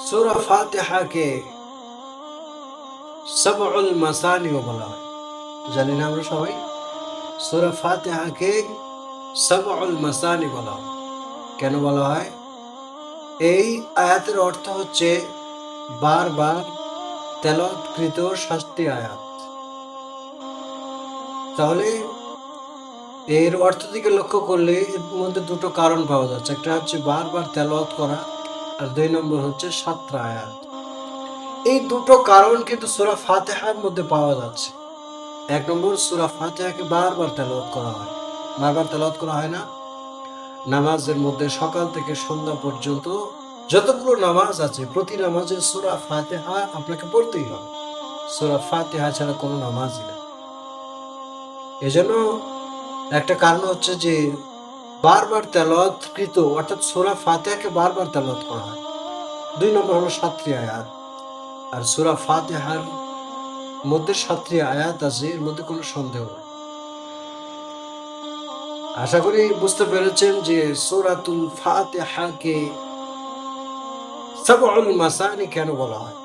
সূরা ফাতিহাকে সাবউল মাসানিও বলা হয়। জানি না আমরা সবাই? সূরা ফাতিহাকে সাবউল মাসানি বলা হয়। কেন বলা হয়? এই আয়াতের অর্থ হচ্ছে বারবার তেলাওয়াতকৃত 7টি আয়াত। তাহলে এর অর্থ দিকে লক্ষ্য করলে এর মধ্যে দুটো কারণ পাওয়া যাচ্ছে। একটা হচ্ছে বারবার তেলাওয়াত করা, আর 2 নম্বর হচ্ছে 7টা আয়াত। এই দুটো কারণ কিন্তু সূরা ফাতিহার মধ্যে পাওয়া যাচ্ছে। 1 নম্বর, সূরা ফাতিহাকে বারবার তেলাওয়াত করা হয়। বারবার তেলাওয়াত করা হয় না? নামাজের মধ্যে সকাল থেকে সন্ধ্যা পর্যন্ত যতগুলো নামাজ আছে প্রতি নামাজে সূরা ফাতিহা আপনাকে পড়তেই হবে। সূরা ফাতিহা ছাড়া কোনো নামাজই না। এজন্য একটা কারণ হচ্ছে যে বারবার তেলাওয়াতকৃত অর্থাৎ সূরা ফাতিহাকে বারবার তেলাওয়াত করা হয়। 2 নম্বর হলো 7টি আয়াত। আর সূরা ফাতিহার মধ্যে 7টি আয়াত আছে, এর মধ্যে কোনো সন্দেহ নেই। আশা করি বুঝতে পেরেছেন যে সূরাতুল ফাতিহাকে সাবউল মাসানি কেন বলা হয়।